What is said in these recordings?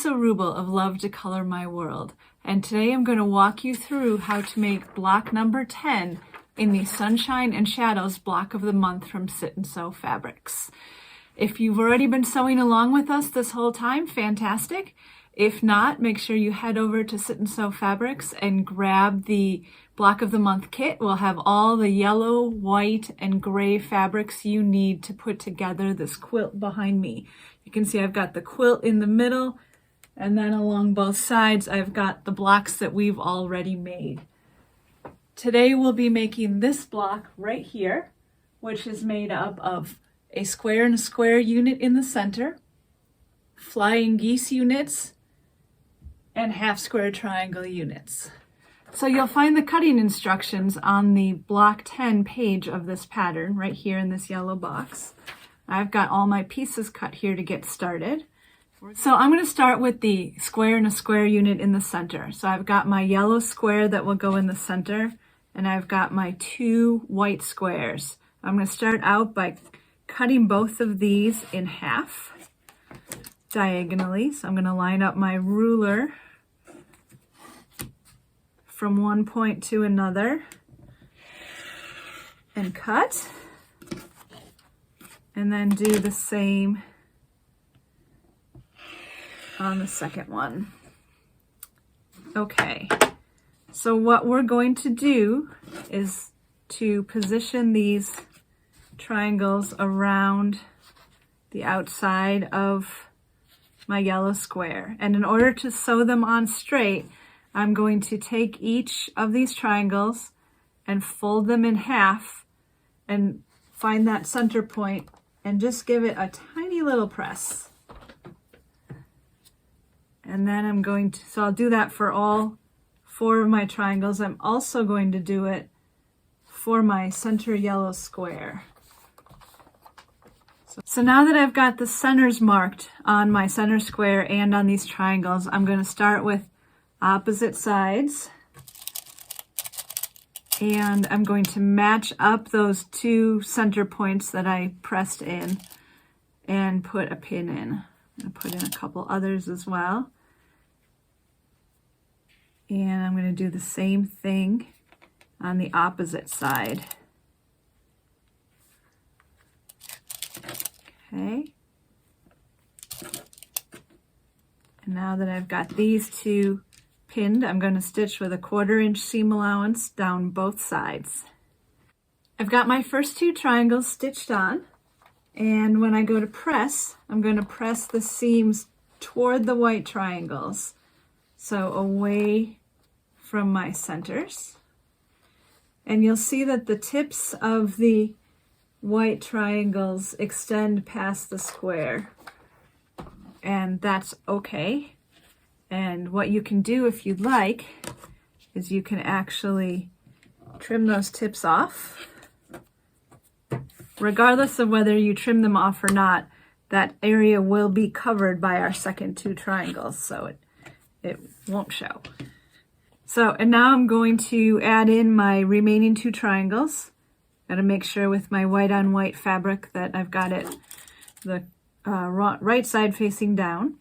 Lisa Rubel of Love to Color My World, and today I'm going to walk you through how to make block number 10 in the Sunshine and Shadows block of the month from Sit and Sew Fabrics. If you've already been sewing along with us this whole time, fantastic. If not, make sure you head over to Sit and Sew Fabrics and grab the block of the month kit. We'll have all the yellow, white, and gray fabrics you need to put together this quilt behind me. You can see I've got the quilt in the middle, and then along both sides I've got the blocks that we've already made. Today we'll be making this block right here, which is made up of a square and a square unit in the center, flying geese units, and half square triangle units. So you'll find the cutting instructions on the block 10 page of this pattern right here in this yellow box. I've got all my pieces cut here to get started. So I'm going to start with the square and a square unit in the center. So I've got my yellow square that will go in the center, and I've got my 2 white squares. I'm going to start out by cutting both of these in half diagonally. So I'm going to line up my ruler from one point to another and cut, and then do the same on the second one. Okay, so what we're going to do is to position these triangles around the outside of my yellow square, and in order to sew them on straight, I'm going to take each of these triangles and fold them in half and find that center point and just give it a tiny little press. And then I'm going to, so I'll do that for all 4 of my triangles. I'm also going to do it for my center yellow square. So now that I've got the centers marked on my center square and on these triangles, I'm going to start with opposite sides, and I'm going to match up those 2 center points that I pressed in and put a pin in. I'm going to put in a couple others as well, and I'm going to do the same thing on the opposite side. Okay, and now that I've got these 2 pinned, I'm going to stitch with a 1/4 inch seam allowance down both sides. I've got my first 2 triangles stitched on, and when I go to press, I'm going to press the seams toward the white triangles, so away from my centers. And you'll see that the tips of the white triangles extend past the square, and that's okay. And what you can do if you'd like is you can actually trim those tips off. Regardless of whether you trim them off or not, that area will be covered by our second 2 triangles, so it won't show. So, and now I'm going to add in my remaining 2 triangles. Got to make sure with my white on white fabric that I've got it the right side facing down.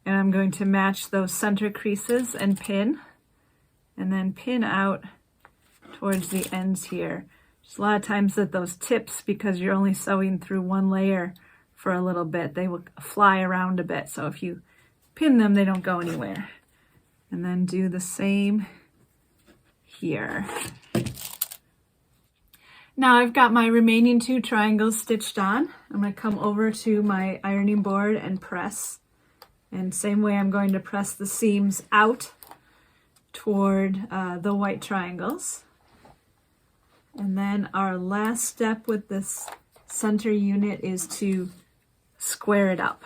And I'm going to match those center creases and pin, and then pin out towards the ends here. There's a lot of times that those tips, because you're only sewing through 1 layer for a little bit, they will fly around a bit. So if you pin them, they don't go anywhere. And then do the same here. Now I've got my remaining 2 triangles stitched on. I'm going to come over to my ironing board and press. And same way I'm going to press the seams out toward the white triangles. And then our last step with this center unit is to square it up.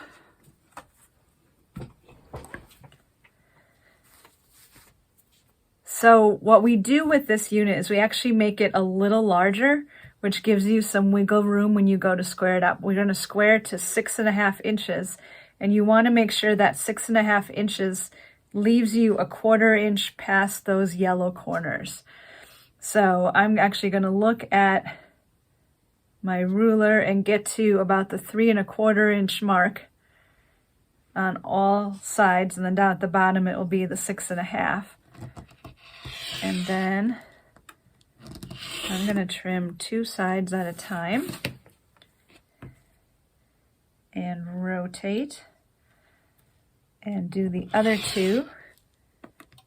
So what we do with this unit is we actually make it a little larger, which gives you some wiggle room when you go to square it up. We're going to square to 6.5 inches. And you want to make sure that 6.5 inches leaves you a 1/4 inch past those yellow corners. So I'm actually going to look at my ruler and get to about the 3 1/4 inch mark on all sides, and then down at the bottom it will be the 6.5. And then I'm going to trim 2 sides at a time and rotate and do the other 2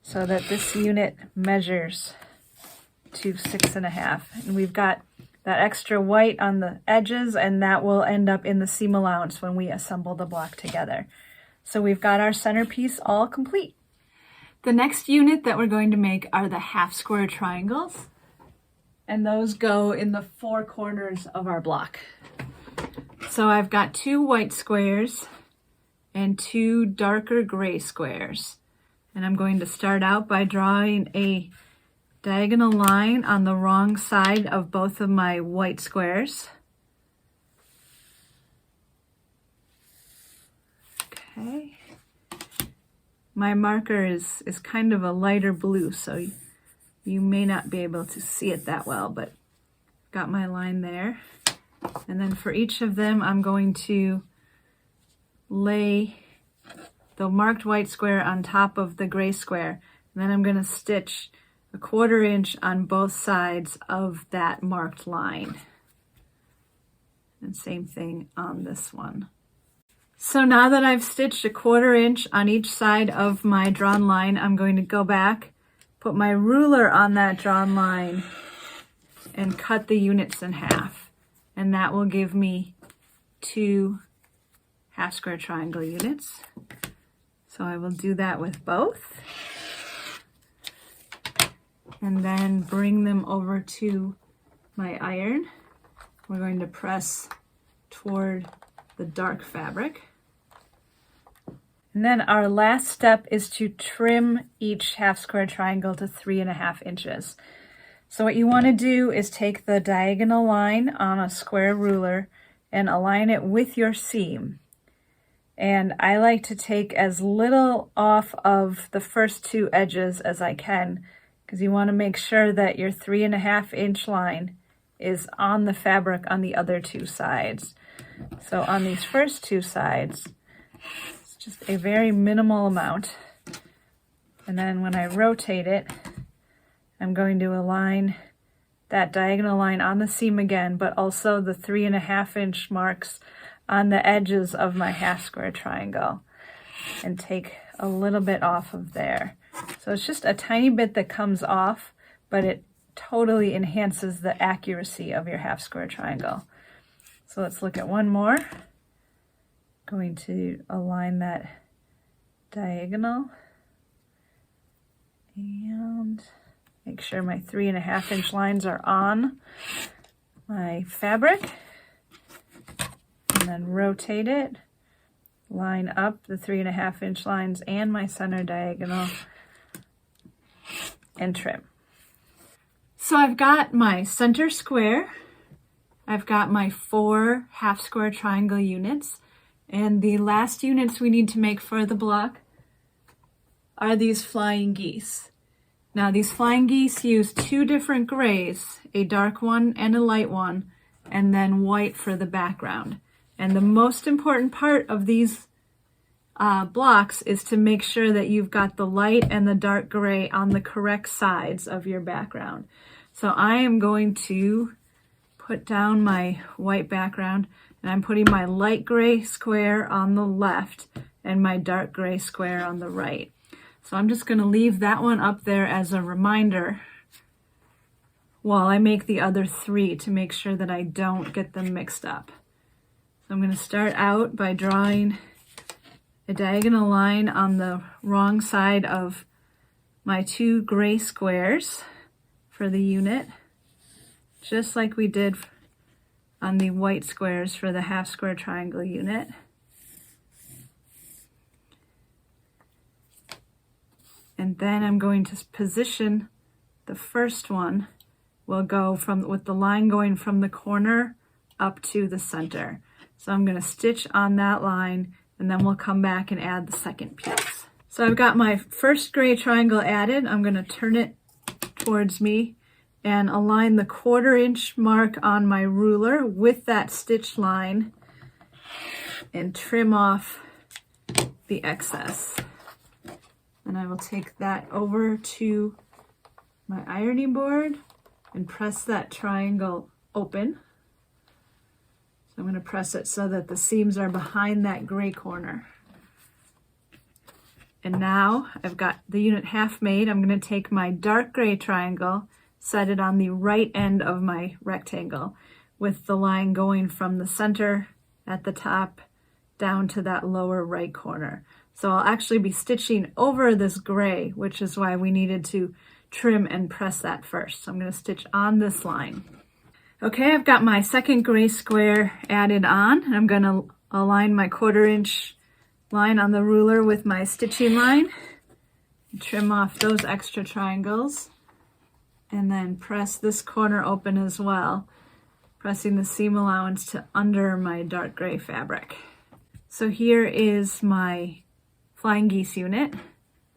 so that this unit measures to 6.5. And we've got that extra white on the edges, and that will end up in the seam allowance when we assemble the block together. So we've got our centerpiece all complete. The next unit that we're going to make are the half square triangles, and those go in the 4 corners of our block. So I've got 2 white squares and 2 darker gray squares. And I'm going to start out by drawing a diagonal line on the wrong side of both of my white squares. Okay. My marker is kind of a lighter blue, so you may not be able to see it that well, but got my line there. And then for each of them, I'm going to lay the marked white square on top of the gray square. And then I'm going to stitch a 1/4 inch on both sides of that marked line. And same thing on this one. So now that I've stitched a 1/4 inch on each side of my drawn line, I'm going to go back, put my ruler on that drawn line, and cut the units in half. And that will give me 2 half square triangle units. So I will do that with both. And then bring them over to my iron. We're going to press toward the dark fabric. And then our last step is to trim each half square triangle to 3.5 inches. So what you want to do is take the diagonal line on a square ruler and align it with your seam. And I like to take as little off of the first 2 edges as I can, because you want to make sure that your 3.5 inch line is on the fabric on the other 2 sides. So on these first 2 sides, it's just a very minimal amount. And then when I rotate it, I'm going to align that diagonal line on the seam again, but also the 3.5 inch marks on the edges of my half square triangle, and take a little bit off of there. So it's just a tiny bit that comes off, but it totally enhances the accuracy of your half square triangle. So let's look at one more. Going to align that diagonal and make sure my 3.5 inch lines are on my fabric, and then rotate it, line up the 3.5 inch lines and my center diagonal, and trim. So I've got my center square, I've got my 4 half square triangle units, and the last units we need to make for the block are these flying geese. Now these flying geese use 2 different grays, a dark one and a light one, and then white for the background. And the most important part of these blocks is to make sure that you've got the light and the dark gray on the correct sides of your background. So I am going to put down my white background, and I'm putting my light gray square on the left and my dark gray square on the right. So I'm just going to leave that one up there as a reminder while I make the other 3 to make sure that I don't get them mixed up. So I'm going to start out by drawing a diagonal line on the wrong side of my 2 gray squares for the unit, just like we did on the white squares for the half square triangle unit. And then I'm going to position the first one. We'll go with the line going from the corner up to the center. So I'm going to stitch on that line, and then we'll come back and add the second piece. So I've got my first gray triangle added. I'm going to turn it towards me and align the 1/4 inch mark on my ruler with that stitch line and trim off the excess. And I will take that over to my ironing board and press that triangle open. So I'm going to press it so that the seams are behind that gray corner. And now I've got the unit half made. I'm going to take my dark gray triangle, set it on the right end of my rectangle with the line going from the center at the top down to that lower right corner. So I'll actually be stitching over this gray, which is why we needed to trim and press that first. So I'm going to stitch on this line. Okay, I've got my second gray square added on, and I'm going to align my 1/4 inch line on the ruler with my stitching line, trim off those extra triangles, and then press this corner open as well, pressing the seam allowance to under my dark gray fabric. So here is my Flying Geese unit,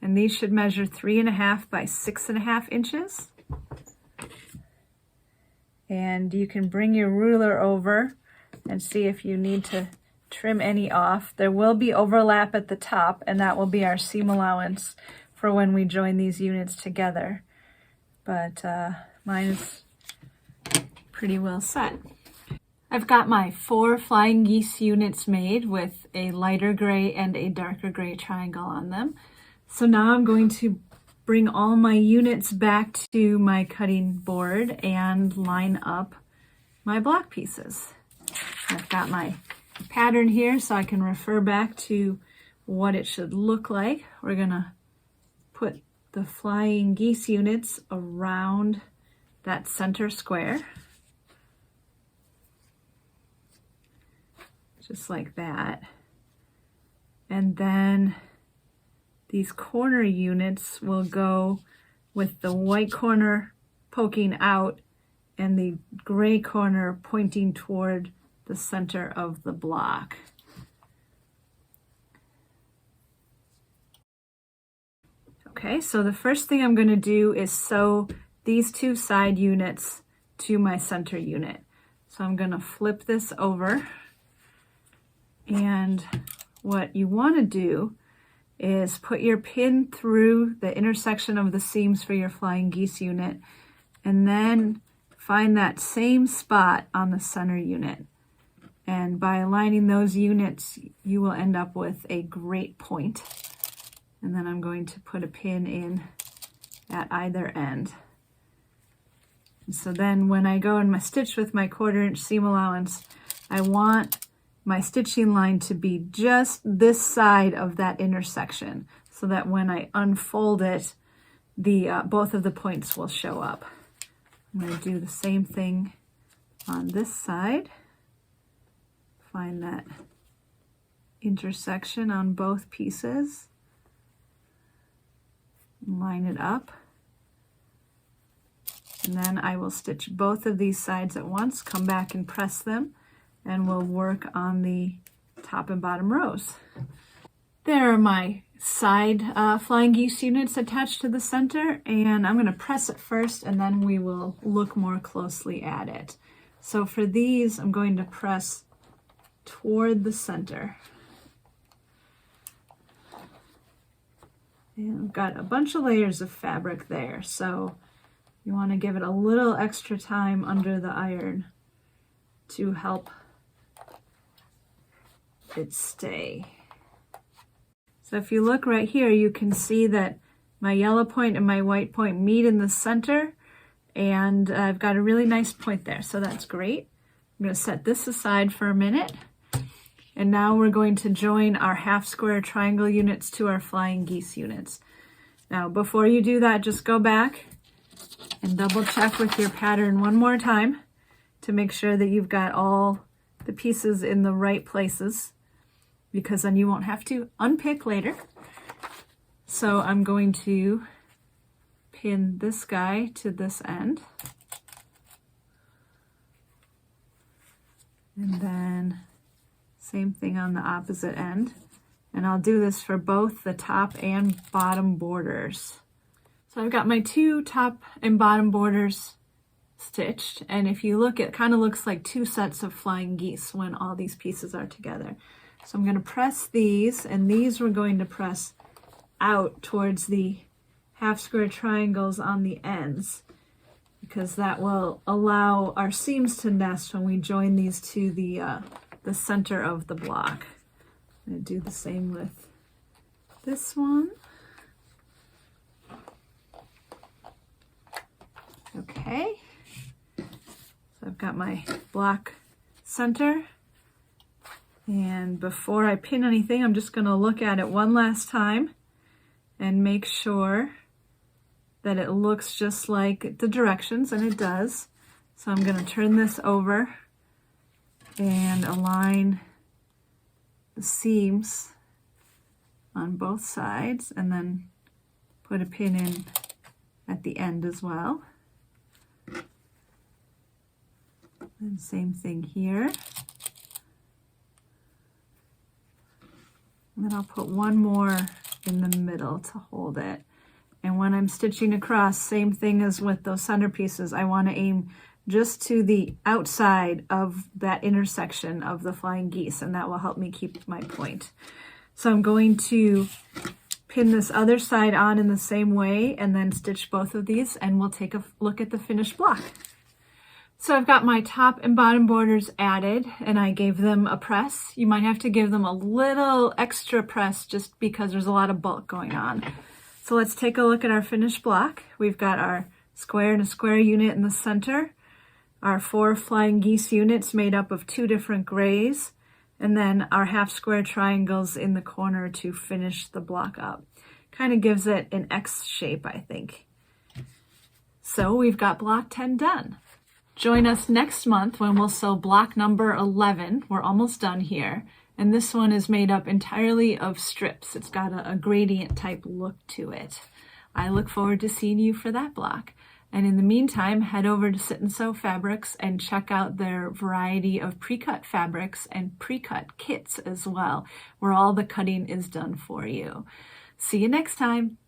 and these should measure 3.5 by 6.5 inches. And you can bring your ruler over and see if you need to trim any off. There will be overlap at the top, and that will be our seam allowance for when we join these units together. But mine is pretty well set. I've got my 4 Flying Geese units made with a lighter gray and a darker gray triangle on them. So now I'm going to bring all my units back to my cutting board and line up my block pieces. I've got my pattern here so I can refer back to what it should look like. We're gonna put the Flying Geese units around that center square. Just like that. And then these corner units will go with the white corner poking out and the gray corner pointing toward the center of the block. Okay, so the first thing I'm going to do is sew these 2 side units to my center unit. So I'm going to flip this over, and what you want to do is put your pin through the intersection of the seams for your Flying Geese unit, and then find that same spot on the center unit. And by aligning those units, you will end up with a great point. And then I'm going to put a pin in at either end. And so then when I go and stitch with my 1/4 inch seam allowance, I want my stitching line to be just this side of that intersection, so that when I unfold it, both of the points will show up. I'm going to do the same thing on this side. Find that intersection on both pieces. Line it up. And then I will stitch both of these sides at once, come back and press them, and we'll work on the top and bottom rows. There are my side Flying Geese units attached to the center, and I'm going to press it first and then we will look more closely at it. So for these, I'm going to press toward the center. And I've got a bunch of layers of fabric there, so you want to give it a little extra time under the iron to help it stay. So if you look right here, you can see that my yellow point and my white point meet in the center, and I've got a really nice point there, so that's great. I'm going to set this aside for a minute, and now we're going to join our half square triangle units to our Flying Geese units. Now before you do that, just go back and double check with your pattern one more time to make sure that you've got all the pieces in the right places, because then you won't have to unpick later. So I'm going to pin this guy to this end. And then same thing on the opposite end. And I'll do this for both the top and bottom borders. So I've got my 2 top and bottom borders stitched, and if you look, it kind of looks like 2 sets of Flying Geese when all these pieces are together. So I'm going to press these, and these we're going to press out towards the half square triangles on the ends, because that will allow our seams to nest when we join these to the center of the block. I'm going to do the same with this one. Okay, so I've got my block center, and before I pin anything, I'm just going to look at it one last time and make sure that it looks just like the directions, and it does. So I'm going to turn this over and align the seams on both sides, and then put a pin in at the end as well. And same thing here. And then I'll put one more in the middle to hold it. And when I'm stitching across, same thing as with those centerpieces, I want to aim just to the outside of that intersection of the flying geese, and that will help me keep my point. So I'm going to pin this other side on in the same way and then stitch both of these, and we'll take a look at the finished block. So I've got my top and bottom borders added, and I gave them a press. You might have to give them a little extra press just because there's a lot of bulk going on. So let's take a look at our finished block. We've got our square and a square unit in the center, our 4 flying geese units made up of 2 different grays, and then our half square triangles in the corner to finish the block up. Kind of gives it an X shape, I think. So we've got block 10 done. Join us next month when we'll sew block number 11. We're almost done here. And this one is made up entirely of strips. It's got a gradient type look to it. I look forward to seeing you for that block. And in the meantime, head over to Sit and Sew Fabrics and check out their variety of pre-cut fabrics and pre-cut kits as well, where all the cutting is done for you. See you next time.